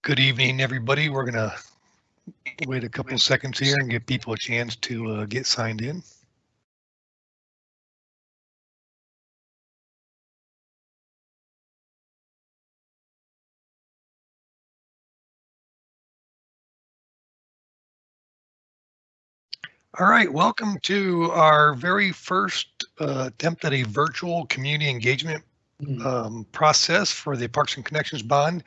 Good evening, everybody. We're going to wait a couple seconds here and give people a chance to get signed in. All right, welcome to our very first attempt at a virtual community engagement process for the Parks and Connections bond.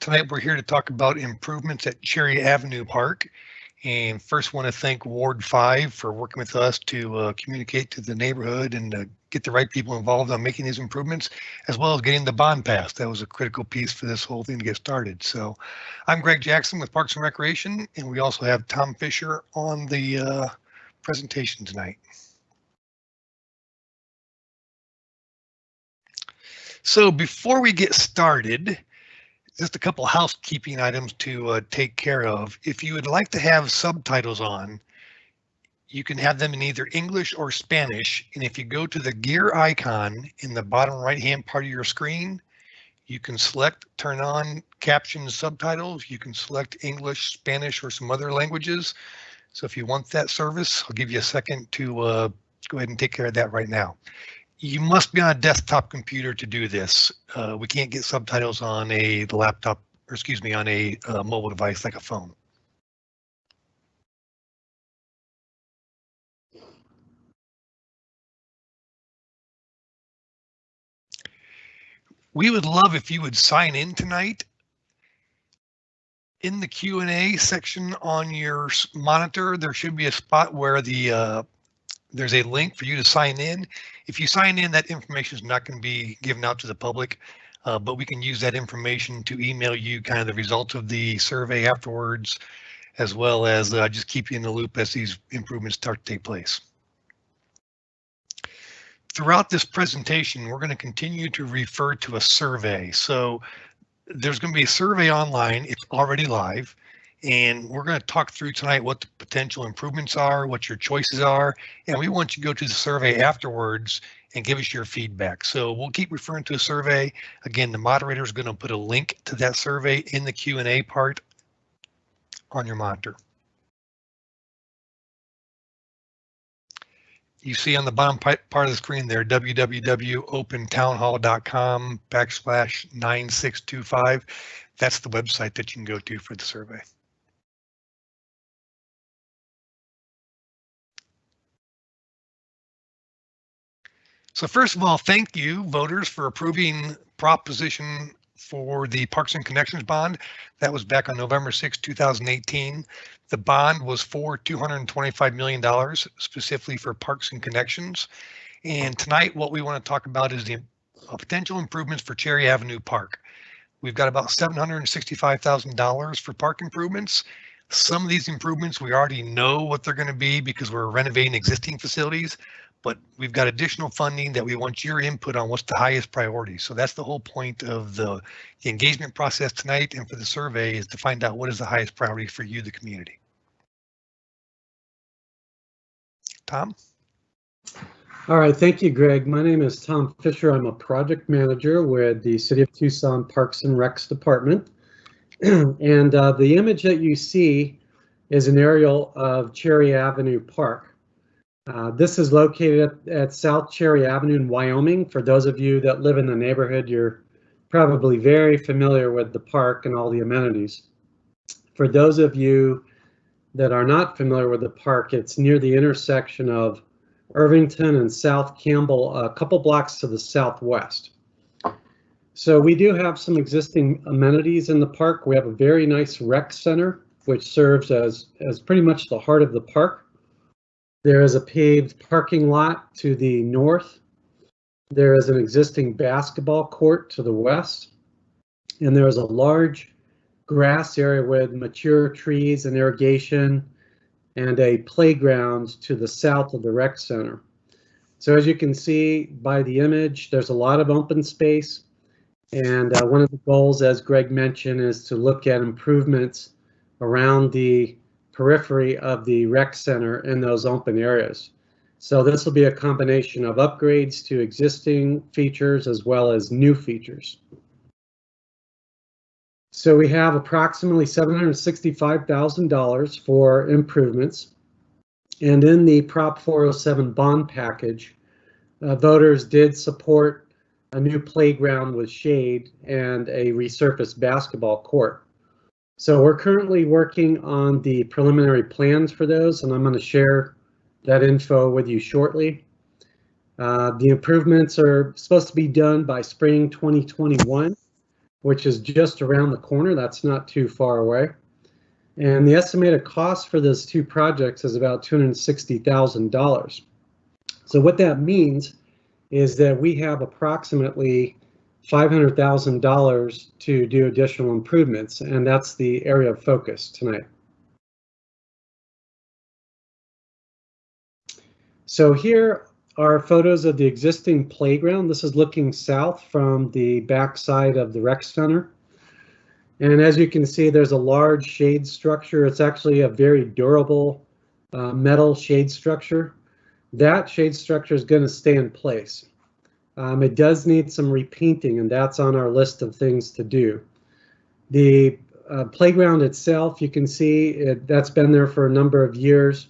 Tonight, we're here to talk about improvements at Cherry Avenue Park. And first, want to thank Ward 5 for working with us to communicate to the neighborhood and get the right people involved on making these improvements, as well as getting the bond passed. That was a critical piece for this whole thing to get started. So I'm Greg Jackson with Parks and Recreation, and we also have Tom Fisher on the presentation tonight. So before we get started, just a couple housekeeping items to take care of. If you would like to have subtitles on, you can have them in either English or Spanish. And if you go to the gear icon in the bottom right-hand part of your screen, you can select turn on captions subtitles. You can select English, Spanish, or some other languages. So if you want that service, I'll give you a second to go ahead and take care of that right now. You must be on a desktop computer to do this. We can't get subtitles on a laptop, or excuse me, on a mobile device like a phone. We would love if you would sign in tonight. In the Q&A section on your monitor, there should be a spot where there's a link for you to sign in. If you sign in, that information is not going to be given out to the public, but we can use that information to email you kind of the results of the survey afterwards, as well as just keep you in the loop as these improvements start to take place. Throughout this presentation, we're going to continue to refer to a survey. So there's going to be a survey online. It's already live. And we're going to talk through tonight what the potential improvements are, what your choices are, and we want you to go to the survey afterwards and give us your feedback. So we'll keep referring to a survey. Again, the moderator is going to put a link to that survey in the Q&A part on your monitor. You see on the bottom part of the screen there, www.opentownhall.com/9625. That's the website that you can go to for the survey. So first of all, thank you, voters, for approving proposition for the Parks and Connections bond. That was back on November 6, 2018. The bond was for $225 million, specifically for Parks and Connections. And tonight, what we want to talk about is the potential improvements for Cherry Avenue Park. We've got about $765,000 for park improvements. Some of these improvements, we already know what they're going to be because we're renovating existing facilities, but we've got additional funding that we want your input on what's the highest priority. So that's the whole point of the engagement process tonight and for the survey is to find out what is the highest priority for you, the community. Tom? All right, thank you, Greg. My name is Tom Fisher. I'm a project manager with the City of Tucson Parks and Recs Department. And the image that you see is an aerial of Cherry Avenue Park. This is located at South Cherry Avenue in Wyoming. For those of you that live in the neighborhood, you're probably very familiar with the park and all the amenities. For those of you that are not familiar with the park, it's near the intersection of Irvington and South Campbell, a couple blocks to the southwest. So we do have some existing amenities in the park. We have a very nice rec center, which serves as pretty much the heart of the park. There is a paved parking lot to the north. There is an existing basketball court to the west. And there is a large grass area with mature trees and irrigation and a playground to the south of the rec center. So as you can see by the image, there's a lot of open space. And one of the goals, as Greg mentioned, is to look at improvements around the periphery of the rec center in those open areas. So this will be a combination of upgrades to existing features as well as new features. So we have approximately $765,000 for improvements. And in the Prop 407 bond package, voters did support a new playground with shade and a resurfaced basketball court. So we're currently working on the preliminary plans for those, and I'm going to share that info with you shortly. The improvements are supposed to be done by spring 2021, which is just around the corner. That's not too far away. And the estimated cost for those two projects is about $260,000. So what that means is that we have approximately $500,000 to do additional improvements, and that's the area of focus tonight. So here are photos of the existing playground. This is looking south from the backside of the rec center. And as you can see, there's a large shade structure. It's actually a very durable metal shade structure. That shade structure is going to stay in place. It does need some repainting, and that's on our list of things to do. The playground itself, you can see that's been there for a number of years.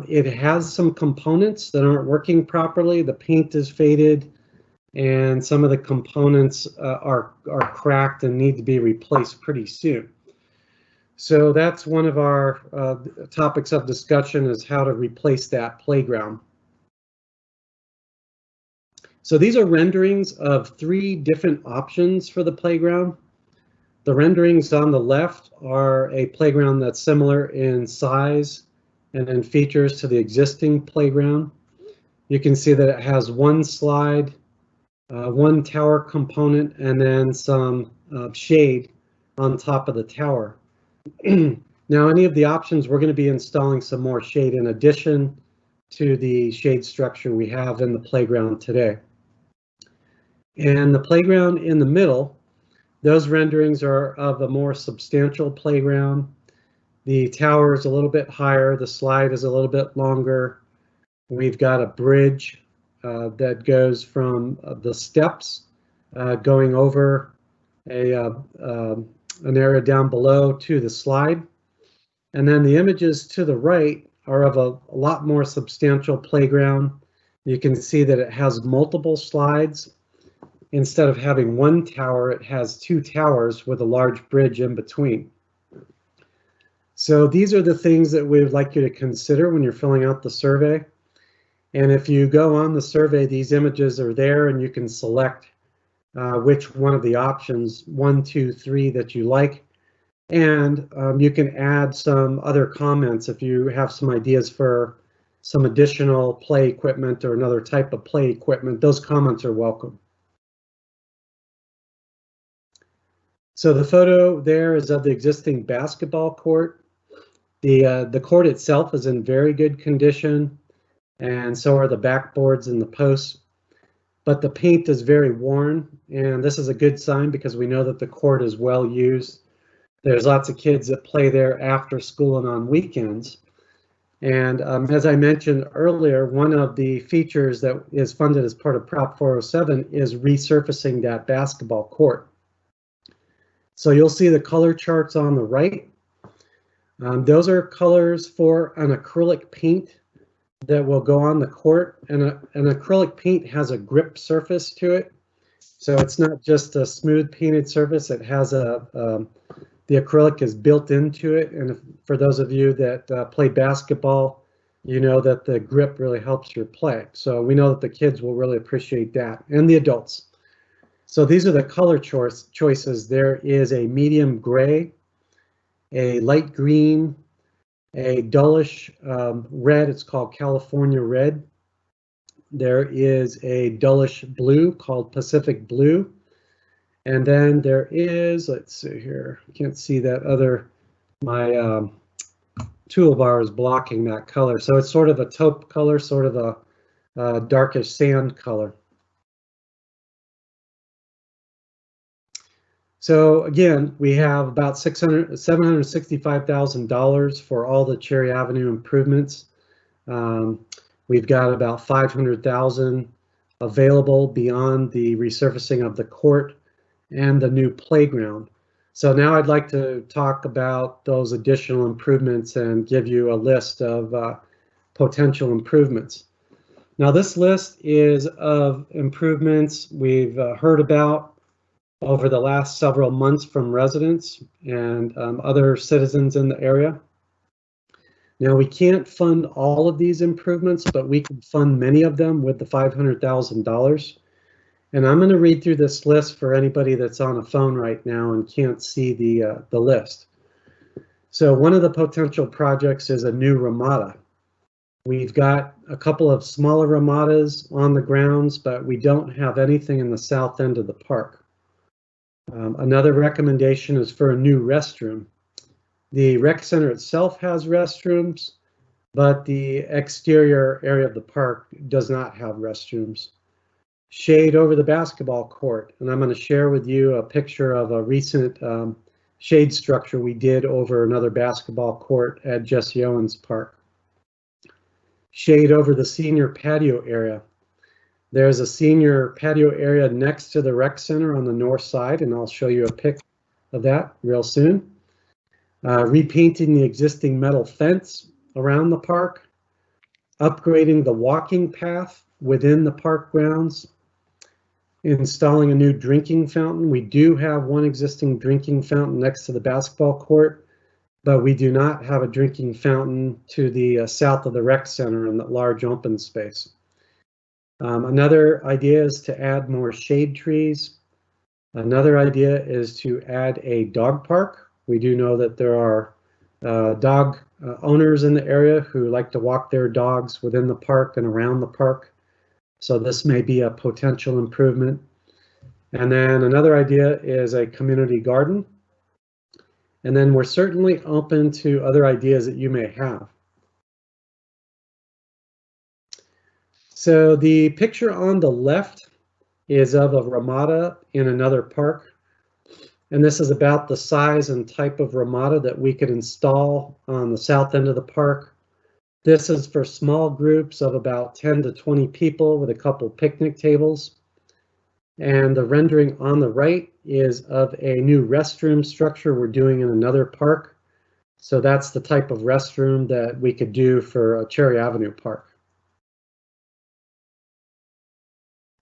It has some components that aren't working properly. The paint is faded, and some of the components are cracked and need to be replaced pretty soon. So that's one of our topics of discussion, is how to replace that playground. So these are renderings of 3 different options for the playground. The renderings on the left are a playground that's similar in size and in features to the existing playground. You can see that it has 1 slide, 1 tower component, and then some shade on top of the tower. Now, any of the options, we're going to be installing some more shade in addition to the shade structure we have in the playground today. And the playground in the middle, those renderings are of a more substantial playground. The tower is a little bit higher, the slide is a little bit longer. We've got a bridge that goes from the steps going over an area down below to the slide. And then the images to the right are of a lot more substantial playground. You can see that it has multiple slides. Instead of having 1 tower, it has 2 towers with a large bridge in between. So these are the things that we would like you to consider when you're filling out the survey. And if you go on the survey, these images are there, and you can select which one of the options, 1, 2, 3, that you like. And you can add some other comments if you have some ideas for some additional play equipment or another type of play equipment. Those comments are welcome. So the photo there is of the existing basketball court. The court itself is in very good condition, and so are the backboards and the posts. But the paint is very worn, and this is a good sign because we know that the court is well used. There's lots of kids that play there after school and on weekends. And as I mentioned earlier, one of the features that is funded as part of Prop 407 is resurfacing that basketball court. So you'll see the color charts on the right. Those are colors for an acrylic paint that will go on the court, and an acrylic paint has a grip surface to it. So it's not just a smooth painted surface, it has the acrylic is built into it. And for those of you that play basketball, you know that the grip really helps your play. So we know that the kids will really appreciate that, and the adults. So these are the color choices. There is a medium gray, a light green, a dullish red. It's called California red. There is a dullish blue called Pacific blue. And then there is, let's see here, I can't see that other, my toolbar is blocking that color. So it's sort of a taupe color, sort of a darkish sand color. So again, we have about $765,000 for all the Cherry Avenue improvements. We've got about $500,000 available beyond the resurfacing of the court and the new playground. So now I'd like to talk about those additional improvements and give you a list of potential improvements. Now this list is of improvements we've heard about over the last several months from residents and other citizens in the area. Now we can't fund all of these improvements, but we can fund many of them with the $500,000. And I'm going to read through this list for anybody that's on a phone right now and can't see the list. So one of the potential projects is a new Ramada. We've got a couple of smaller Ramadas on the grounds, but we don't have anything in the south end of the park. Another recommendation is for a new restroom. The rec center itself has restrooms, but the exterior area of the park does not have restrooms. Shade over the basketball court, and I'm going to share with you a picture of a recent shade structure we did over another basketball court at Jesse Owens Park. Shade over the senior patio area. There's a senior patio area next to the rec center on the north side, and I'll show you a pic of that real soon. Repainting the existing metal fence around the park. Upgrading the walking path within the park grounds. Installing a new drinking fountain. We do have one existing drinking fountain next to the basketball court, but we do not have a drinking fountain to the south of the rec center in that large open space. Another idea is to add more shade trees. Another idea is to add a dog park. We do know that there are dog owners in the area who like to walk their dogs within the park and around the park. So this may be a potential improvement. And then another idea is a community garden. And then we're certainly open to other ideas that you may have. So the picture on the left is of a Ramada in another park. And this is about the size and type of Ramada that we could install on the south end of the park. This is for small groups of about 10 to 20 people with a couple picnic tables. And the rendering on the right is of a new restroom structure we're doing in another park. So that's the type of restroom that we could do for a Cherry Avenue Park.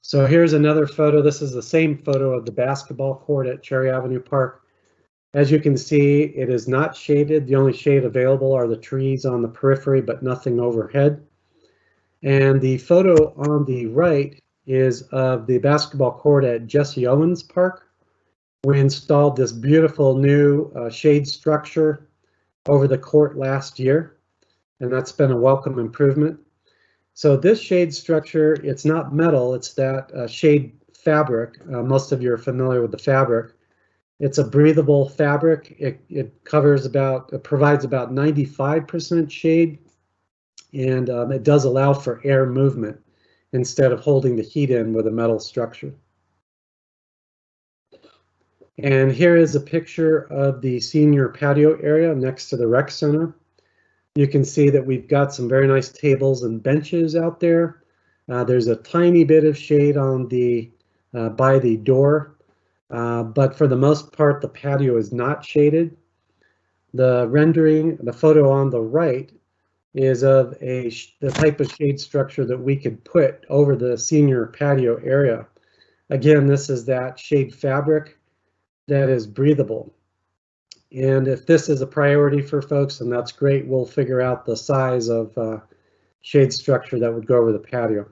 So here's another photo. This is the same photo of the basketball court at Cherry Avenue Park. As you can see, it is not shaded. The only shade available are the trees on the periphery, but nothing overhead. And the photo on the right is of the basketball court at Jesse Owens Park. We installed this beautiful new shade structure over the court last year, and that's been a welcome improvement. So this shade structure, it's not metal, it's that shade fabric. Most of you are familiar with the fabric. It's a breathable fabric. It provides about 95% shade, and it does allow for air movement instead of holding the heat in with a metal structure. And here is a picture of the senior patio area next to the rec center. You can see that we've got some very nice tables and benches out there. There's a tiny bit of shade on the by the door. But for the most part, the patio is not shaded. The rendering, the photo on the right, is of the type of shade structure that we could put over the senior patio area. Again, this is that shade fabric that is breathable. And if this is a priority for folks, then that's great. We'll figure out the size of shade structure that would go over the patio.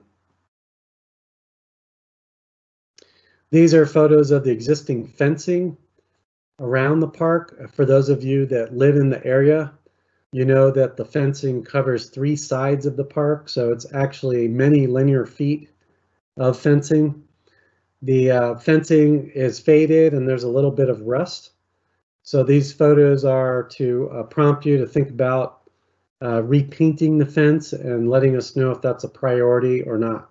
These are photos of the existing fencing around the park. For those of you that live in the area, you know that the fencing covers 3 sides of the park, so it's actually many linear feet of fencing. The fencing is faded and there's a little bit of rust. So these photos are to prompt you to think about repainting the fence and letting us know if that's a priority or not.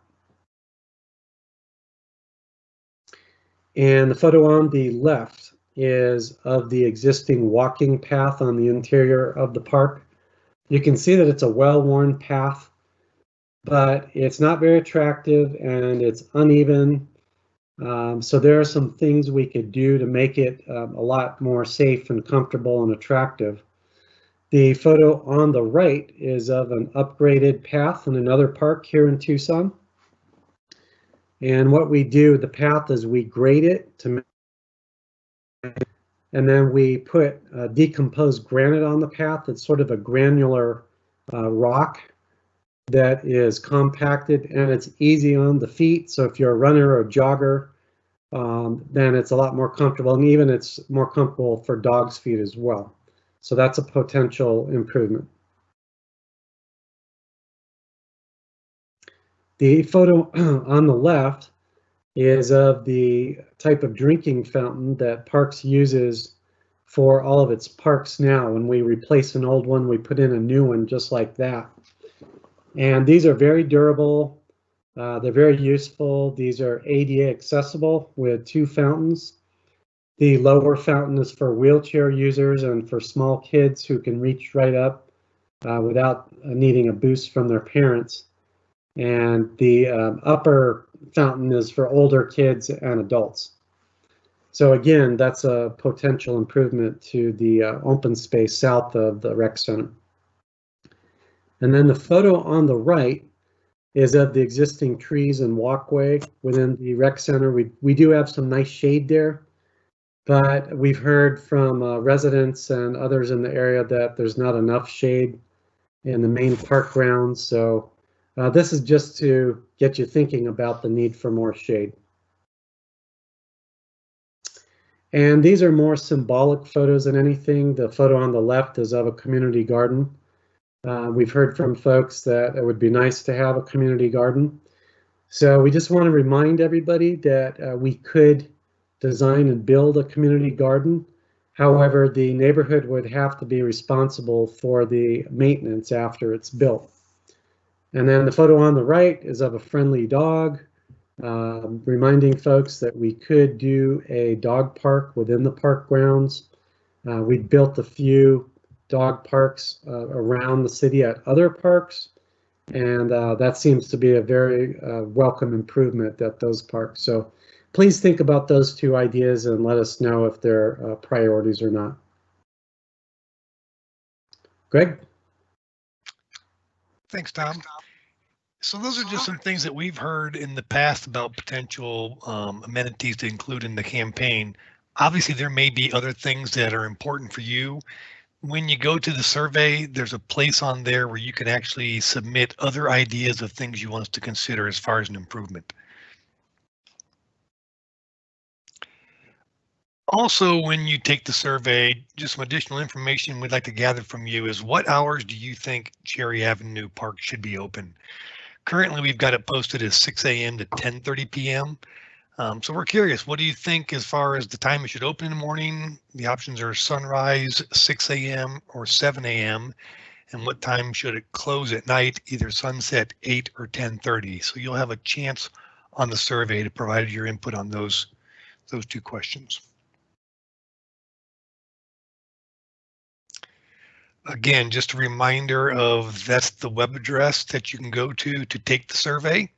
And the photo on the left is of the existing walking path on the interior of the park. You can see that it's a well-worn path, but it's not very attractive and it's uneven. So there are some things we could do to make it a lot more safe and comfortable and attractive. The photo on the right is of an upgraded path in another park here in Tucson. And what we do, the path, is we grade it to, and then we put decomposed granite on the path. It's sort of a granular rock that is compacted and it's easy on the feet. So if you're a runner or a jogger, then it's a lot more comfortable, and even it's more comfortable for dogs' feet as well. So that's a potential improvement. The photo on the left is of the type of drinking fountain that Parks uses for all of its parks now. When we replace an old one, we put in a new one just like that. And these are very durable. They're very useful. These are ADA accessible with 2 fountains. The lower fountain is for wheelchair users and for small kids who can reach right up without needing a boost from their parents. And the upper fountain is for older kids and adults. So again, that's a potential improvement to the open space south of the rec center. And then the photo on the right is of the existing trees and walkway within the rec center. We do have some nice shade there, but we've heard from residents and others in the area that there's not enough shade in the main park grounds. So this is just to get you thinking about the need for more shade. And these are more symbolic photos than anything. The photo on the left is of a community garden. We've heard from folks that it would be nice to have a community garden. So we just want to remind everybody that we could design and build a community garden. However, the neighborhood would have to be responsible for the maintenance after it's built. And then the photo on the right is of a friendly dog, reminding folks that we could do a dog park within the park grounds. We built a few dog parks around the city at other parks, and that seems to be a very welcome improvement at those parks. So please think about those 2 ideas and let us know if they're priorities or not. Greg? Thanks, Tom. So those are just some things that we've heard in the past about potential amenities to include in the campaign. Obviously, there may be other things that are important for you. When you go to the survey, there's a place on there where you can actually submit other ideas of things you want us to consider as far as an improvement. Also, when you take the survey, just some additional information we'd like to gather from you is what hours do you think Cherry Avenue Park should be open? Currently, we've got it posted as 6 a.m. to 10:30 p.m. So we're curious, what do you think as far as the time it should open in the morning? The options are sunrise, 6 a.m. or 7 a.m. And what time should it close at night, either sunset 8 or 10:30? So you'll have a chance on the survey to provide your input on those 2 questions. Again, just a reminder of that's the web address that you can go to take the survey.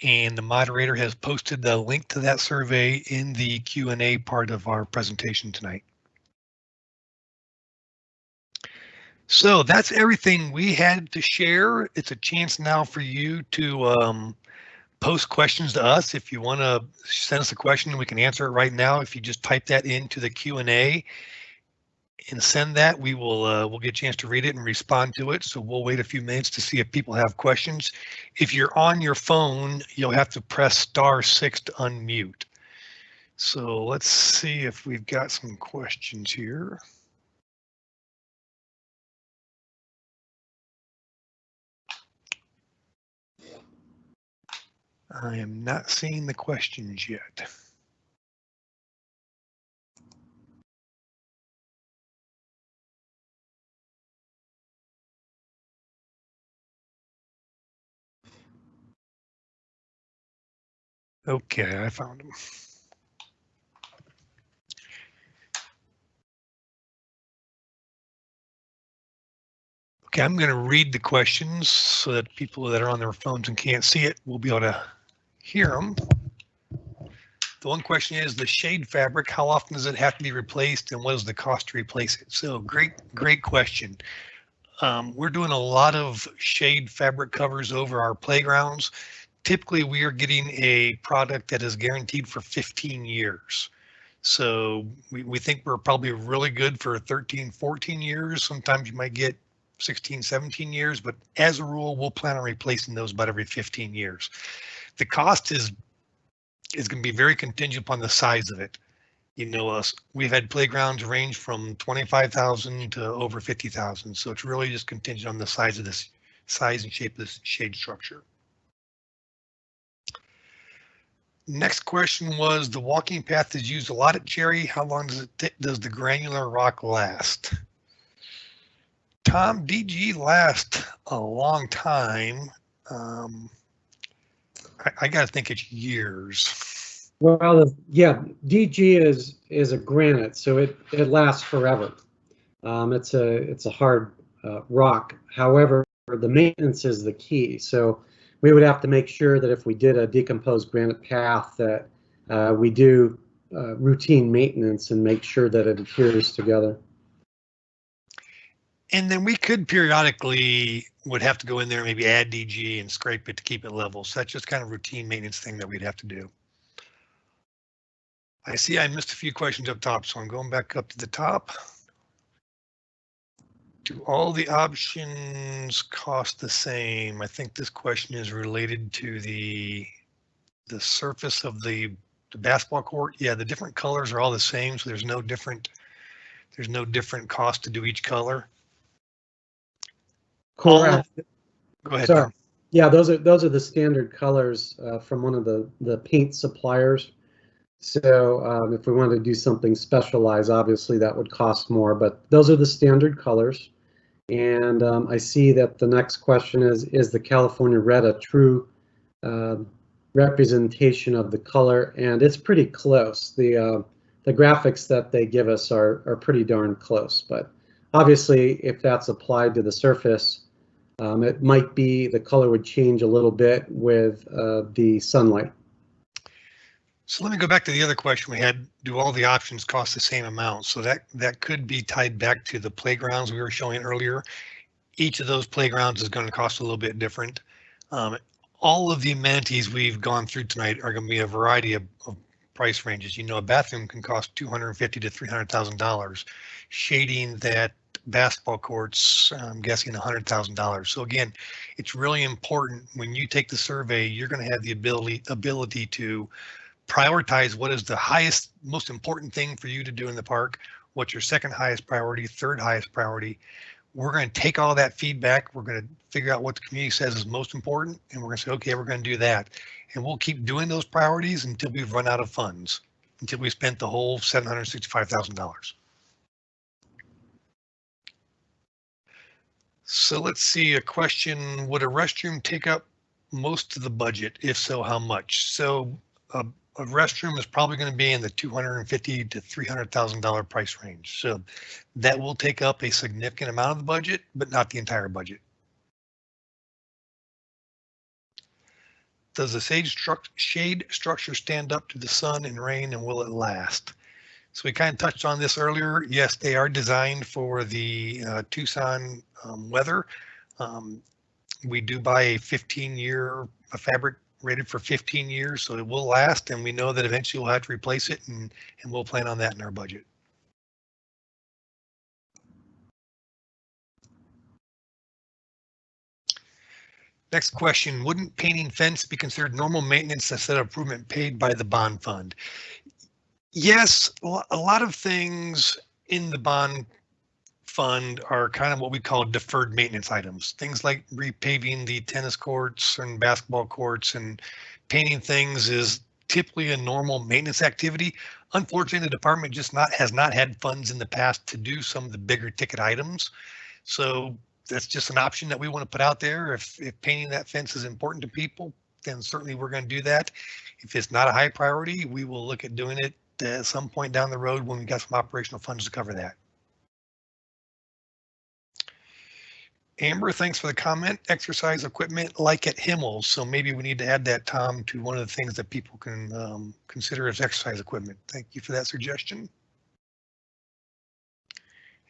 And the moderator has posted the link to that survey in the Q&A part of our presentation tonight. So that's everything we had to share. It's a chance now for you to post questions to us. If you want to send us a question, we can answer it right now. If you just type that into the Q&A and send that, we'll get a chance to read it and respond to it. So we'll wait a few minutes to see if people have questions. If you're on your phone, you'll have to press *6 to unmute. So let's see if we've got some questions here. I am not seeing the questions yet. Okay, I found them. Okay, I'm going to read the questions so that people that are on their phones and can't see it will be able to hear them. The one question is the shade fabric, how often does it have to be replaced and what is the cost to replace it? So great question. We're doing a lot of shade fabric covers over our playgrounds. Typically, we are getting a product that is guaranteed for 15 years. So we think we're probably really good for 13, 14 years. Sometimes you might get 16, 17 years, but as a rule, we'll plan on replacing those about every 15 years. The cost is going to be very contingent upon the size of it. You know, we've had playgrounds range from 25,000 to over 50,000. So it's really just contingent on the size of this size and shape of this shade structure. Next question was the walking path is used a lot at Cherry. How long does the granular rock last? Tom, DG lasts a long time. I got to think it's years. Well, yeah, DG is a granite, so it lasts forever. It's a hard rock. However, the maintenance is the key. So we would have to make sure that if we did a decomposed granite path that we do routine maintenance and make sure that it adheres together. And then we could periodically would have to go in there and maybe add DG and scrape it to keep it level. So that's just kind of routine maintenance thing that we'd have to do. I see I missed a few questions up top, so I'm going back up to the top. Do all the options cost the same? I think this question is related to the surface of the basketball court. Yeah, the different colors are all the same, so there's no different cost to do each color. Correct. Go ahead. Sorry. Tom. Yeah, those are the standard colors from one of the paint suppliers. So if we wanted to do something specialized, obviously that would cost more, but those are the standard colors. And I see that the next question is the California Red a true representation of the color? And it's pretty close. The graphics that they give us are pretty darn close, but obviously if that's applied to the surface, it might be the color would change a little bit with the sunlight. So let me go back to the other question we had. Do all the options cost the same amount? So that could be tied back to the playgrounds we were showing earlier. Each of those playgrounds is going to cost a little bit different. All of the amenities we've gone through tonight are going to be a variety of price ranges. You know, a bathroom can cost $250,000 to $300,000. Shading that basketball courts, I'm guessing $100,000. So again, it's really important when you take the survey, you're going to have the ability to prioritize what is the highest, most important thing for you to do in the park, what's your second highest priority, third highest priority. We're going to take all that feedback. We're going to figure out what the community says is most important, and we're going to say, okay, we're going to do that. And we'll keep doing those priorities until we've run out of funds, until we spent the whole $765,000. So let's see, a question, would a restroom take up most of the budget? If so, how much? So a restroom is probably going to be in the $250,000 to $300,000 price range. So that will take up a significant amount of the budget, but not the entire budget. Does the shade structure stand up to the sun and rain, and will it last? So we kind of touched on this earlier. Yes, they are designed for the Tucson weather. We do buy a 15-year fabric rated for 15 years, so it will last, and we know that eventually we'll have to replace it, and we'll plan on that in our budget. Next question, wouldn't painting fence be considered normal maintenance instead of improvement paid by the bond fund? Yes, a lot of things in the bond fund are kind of what we call deferred maintenance items. Things like repaving the tennis courts and basketball courts and painting things is typically a normal maintenance activity. Unfortunately, the department just has not had funds in the past to do some of the bigger ticket items. So that's just an option that we want to put out there. If painting that fence is important to people, then certainly we're going to do that. If it's not a high priority, we will look at doing it at some point down the road when we got some operational funds to cover that. Amber, thanks for the comment. Exercise equipment like at Himmel's. So maybe we need to add that, Tom, to one of the things that people can consider as exercise equipment. Thank you for that suggestion.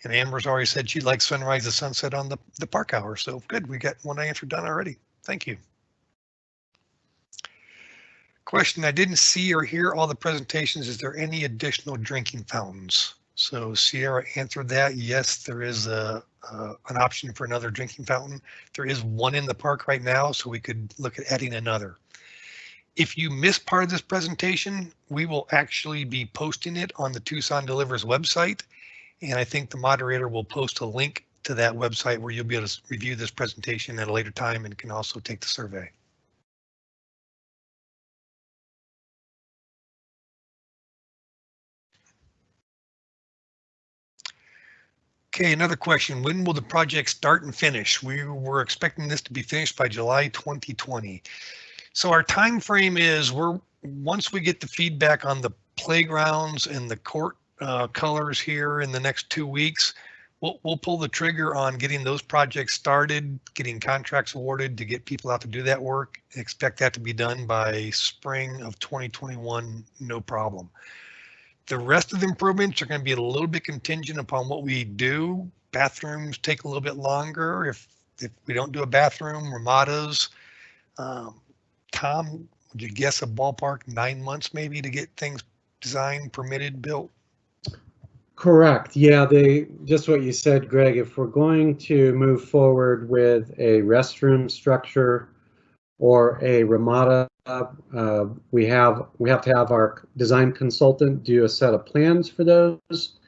And Amber's already said she'd like sunrise to sunset on the park hour. So good, we got one answer done already. Thank you. Question, I didn't see or hear all the presentations. Is there any additional drinking fountains? So Sierra answered that. Yes, there is an option for another drinking fountain. There is one in the park right now, so we could look at adding another. If you missed part of this presentation, we will actually be posting it on the Tucson Delivers website. And I think the moderator will post a link to that website where you'll be able to review this presentation at a later time and can also take the survey. Okay, another question. When will the project start and finish? We were expecting this to be finished by July 2020. So our time frame is once we get the feedback on the playgrounds and the court colors here in the next 2 weeks, we'll pull the trigger on getting those projects started, getting contracts awarded to get people out to do that work. Expect that to be done by spring of 2021, no problem. The rest of the improvements are going to be a little bit contingent upon what we do. Bathrooms take a little bit longer. If we don't do a bathroom, Ramadas. Tom, would you guess a ballpark 9 months maybe to get things designed, permitted, built? Correct. Yeah, just what you said, Greg. If we're going to move forward with a restroom structure or a Ramada, we have to have our design consultant do a set of plans for those,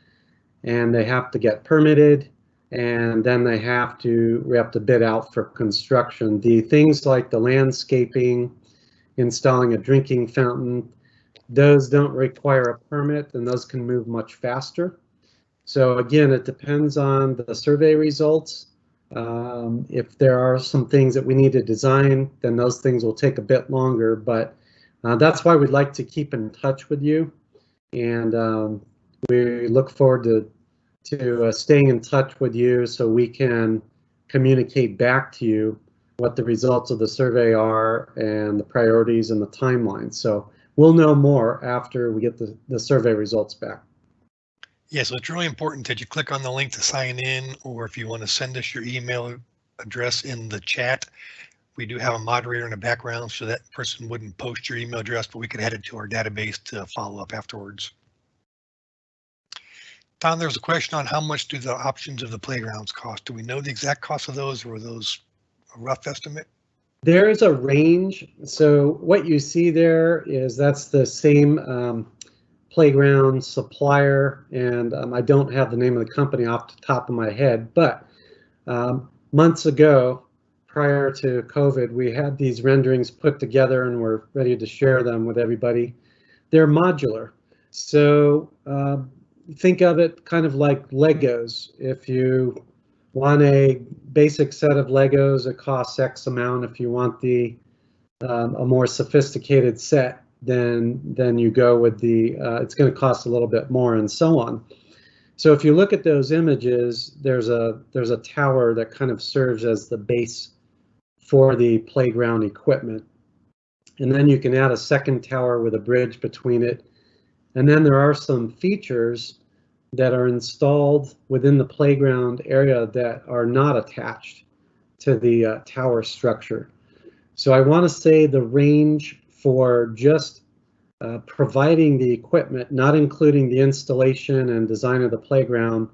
and they have to get permitted, and then we have to bid out for construction. The things like the landscaping, installing a drinking fountain, those don't require a permit, and those can move much faster. So again, it depends on the survey results. If there are some things that we need to design, then those things will take a bit longer, but that's why we'd like to keep in touch with you. And we look forward to staying in touch with you so we can communicate back to you what the results of the survey are and the priorities and the timeline. So we'll know more after we get the survey results back. Yeah, so it's really important that you click on the link to sign in, or if you want to send us your email address in the chat. We do have a moderator in the background, so that person wouldn't post your email address, but we could add it to our database to follow up afterwards. Tom, there's a question on how much do the options of the playgrounds cost? Do we know the exact cost of those, or are those a rough estimate? There is a range. So what you see there is that's the same playground supplier, and I don't have the name of the company off the top of my head, but months ago, prior to COVID, we had these renderings put together and we're ready to share them with everybody. They're modular. So think of it kind of like Legos. If you want a basic set of Legos, it costs X amount. If you want a more sophisticated set, then you go with it's going to cost a little bit more, and so on. So if you look at those images, there's a tower that kind of serves as the base for the playground equipment. And then you can add a second tower with a bridge between it. And then there are some features that are installed within the playground area that are not attached to the tower structure. So I want to say the range for just providing the equipment, not including the installation and design of the playground,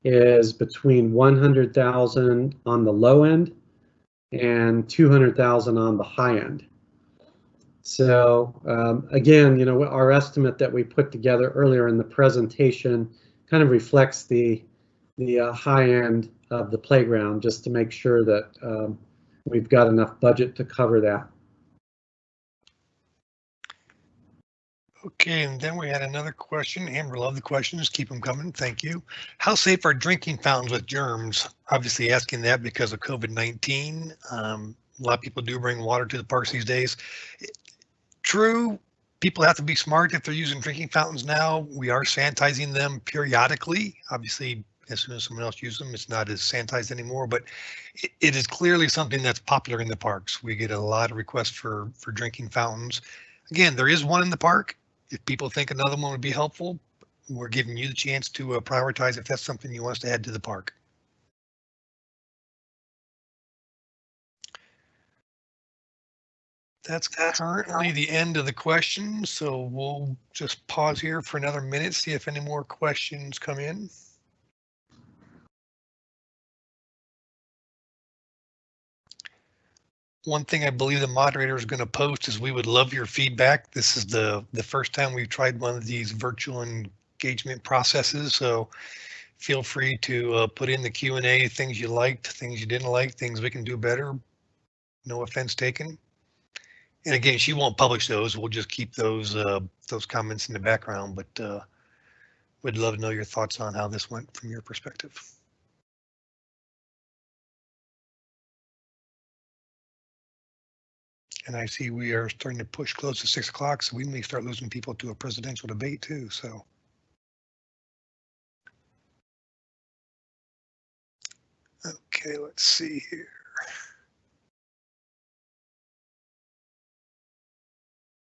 is between $100,000 on the low end and $200,000 on the high end. So again, our estimate that we put together earlier in the presentation kind of reflects the high end of the playground, just to make sure that we've got enough budget to cover that. Okay, and then we had another question. Amber, love the questions. Keep them coming. Thank you. How safe are drinking fountains with germs? Obviously asking that because of COVID-19. A lot of people do bring water to the parks these days. True, people have to be smart if they're using drinking fountains now. We are sanitizing them periodically. Obviously, as soon as someone else uses them. It's not as sanitized anymore, but it is clearly something that's popular in the parks. We get a lot of requests for drinking fountains. Again, there is one in the park. If people think another one would be helpful, we're giving you the chance to prioritize if that's something you want us to add to the park. That's currently the end of the questions, so we'll just pause here for another minute, see if any more questions come in. One thing I believe the moderator is going to post is we would love your feedback. This is the first time we've tried one of these virtual engagement processes, so feel free to put in the Q&A, things you liked, things you didn't like, things we can do better. No offense taken. And again, she won't publish those. We'll just keep those comments in the background, but we'd love to know your thoughts on how this went from your perspective. And I see we are starting to push close to 6 o'clock, so we may start losing people to a presidential debate too, so. Okay, let's see here.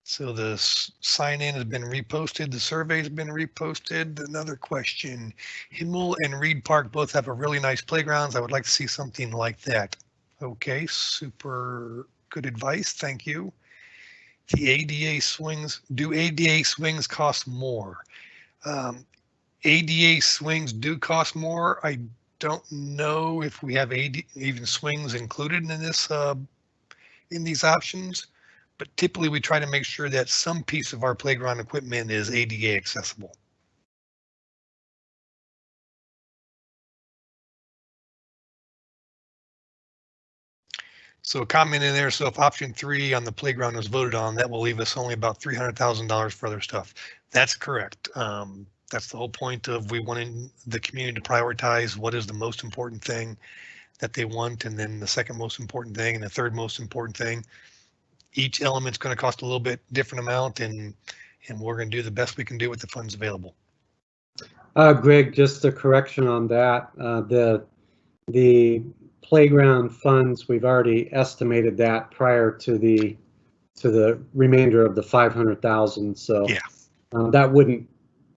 So the sign-in has been reposted. The survey has been reposted. Another question. Himmel and Reed Park both have a really nice playgrounds. I would like to see something like that. Okay, super good advice. Thank you. The ADA swings, do ADA swings cost more? ADA swings do cost more. I don't know if we have even swings included in this in these options, but typically we try to make sure that some piece of our playground equipment is ADA accessible. So a comment in there, so if option 3 on the playground is voted on, that will leave us only about $300,000 for other stuff. That's correct. That's the whole point of we wanting the community to prioritize what is the most important thing that they want, and then the second most important thing, and the third most important thing. Each element's going to cost a little bit different amount, and we're going to do the best we can do with the funds available. Greg, just a correction on that. The playground funds, we've already estimated that prior to the remainder of the 500,000. So yeah, that wouldn't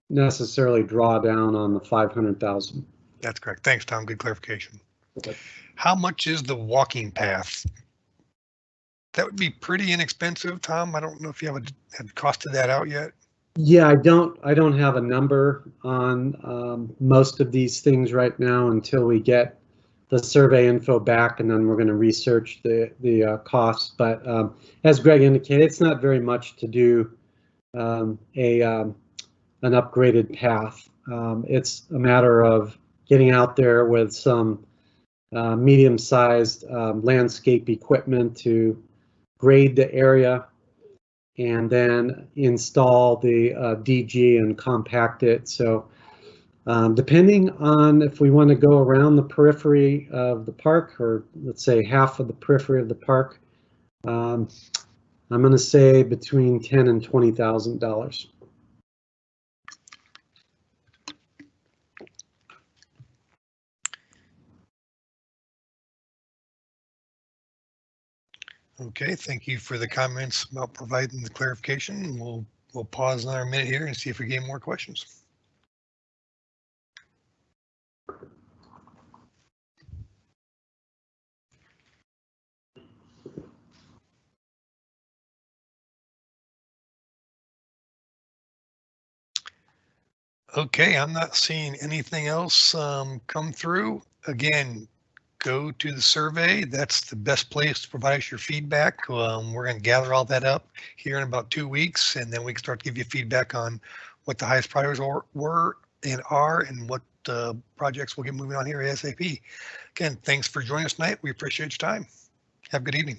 necessarily draw down on the 500,000. That's correct. Thanks, Tom. Good clarification. Okay. How much is the walking path? That would be pretty inexpensive, Tom. I don't know if you have costed that out yet. Yeah, I don't have a number on most of these things right now until we get the survey info back, and then we're going to research the costs. But as Greg indicated, it's not very much to do an upgraded path. It's a matter of getting out there with some medium-sized landscape equipment to grade the area, and then install the DG and compact it. So depending on if we want to go around the periphery of the park, or let's say half of the periphery of the park, I'm going to say between $10,000 and $20,000. Okay, thank you for the comments about providing the clarification. We'll pause another minute here and see if we get more questions. Okay, I'm not seeing anything else come through. Again, go to the survey. That's the best place to provide us your feedback. We're going to gather all that up here in about 2 weeks, and then we can start to give you feedback on what the highest priorities were and are, and what projects we'll get moving on here ASAP. Again, thanks for joining us tonight. We appreciate your time. Have a good evening.